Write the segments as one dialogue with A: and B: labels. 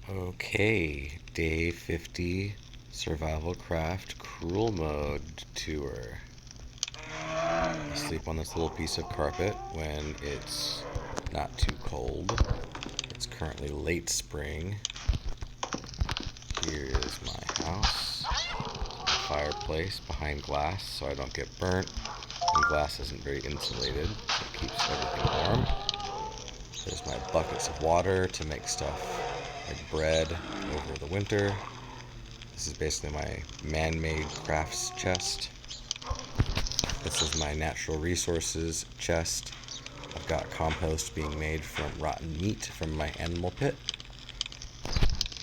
A: Okay, day 50 Survivalcraft Cruel Mode tour. I sleep on this little piece of carpet when it's not too cold. It's currently late spring. Here is my house. Fireplace behind glass so I don't get burnt. And glass isn't very insulated, so it keeps everything warm. There's my buckets of water to make stuff like bread over the winter. This is basically my man-made crafts chest. This is my natural resources chest. I've got compost being made from rotten meat from my animal pit.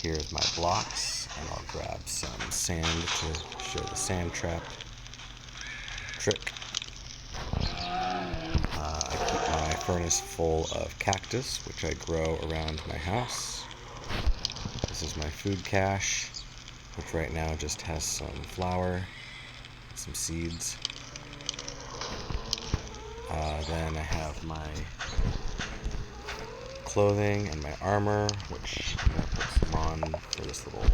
A: Here's my blocks, and I'll grab some sand to show the sand trap trick. I keep my furnace full of cactus, which I grow around my house. This is my food cache, which right now just has some flour, some seeds. Then I have my clothing and my armor, which I'm going to put some on for this little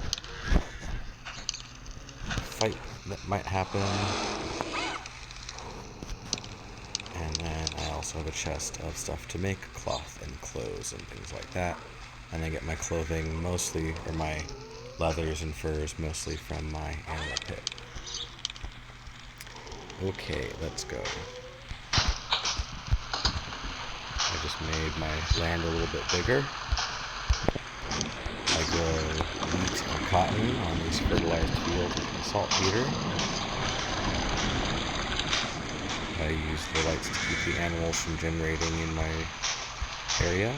A: fight that might happen. And then I also have a chest of stuff to make cloth and clothes and things like that. And I get my clothing mostly, or my leathers and furs mostly from my animal pit. Okay, let's go. I just made my land a little bit bigger. I grow wheat and cotton on these fertilized fields with saltpeter. I use the lights to keep the animals from generating in my area.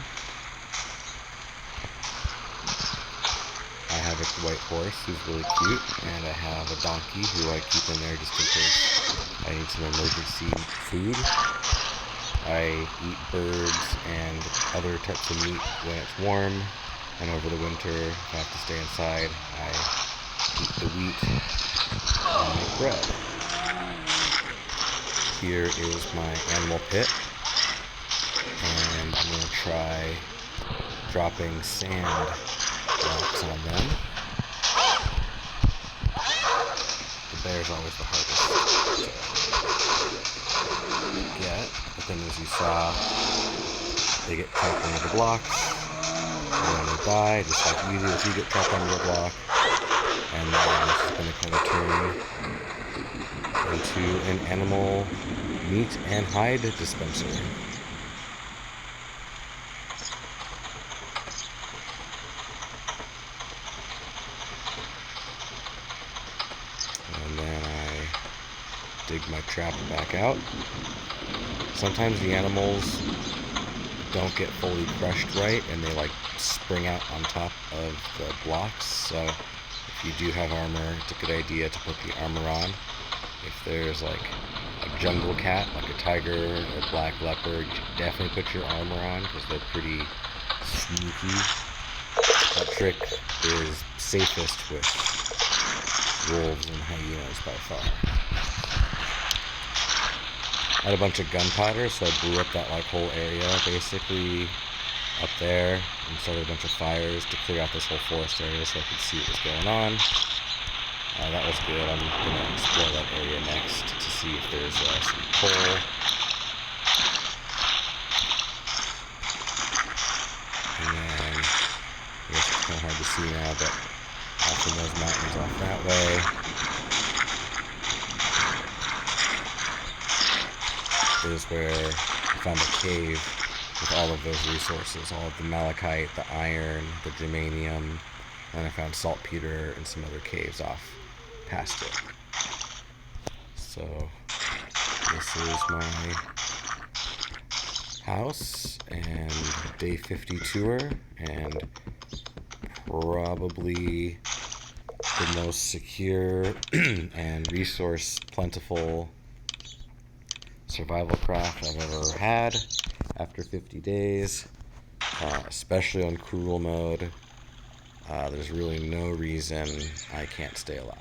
A: I have a white horse who's really cute, and I have a donkey who I keep in there just in case I need some emergency food. I eat birds and other types of meat when it's warm, and over the winter, if I have to stay inside, I eat the wheat and make bread. Here is my animal pit, and I'm going to try dropping sand blocks on them. The bear's always the hardest to get, but then as you saw, they get trapped under the blocks, and then they die, just like you do if you get trapped under a block, and then this is going to kind of turn into an animal meat and hide dispenser. And then I dig my trap back out. Sometimes the animals don't get fully crushed right and they like spring out on top of the blocks, so if you do have armor, it's a good idea to put the armor on. If there's like a jungle cat, like a tiger or black leopard, you should definitely put your armor on because they're pretty sneaky. That trick is safest with wolves and hyenas by far. I had a bunch of gunpowder, so I blew up that like whole area basically up there and started a bunch of fires to clear out this whole forest area so I could see what was going on. That was good. I'm going to explore that area next to see if there's some coal. And then, I guess it's kind of hard to see now, but off in those mountains off that way. Is where I found a cave with all of those resources, all of the malachite, the iron, the germanium, and I found saltpeter and some other caves off past it. So this is my house and day 50 tour, and probably the most secure and resource plentiful survival craft I've ever had after 50 days, especially on cruel mode. There's really no reason I can't stay alive.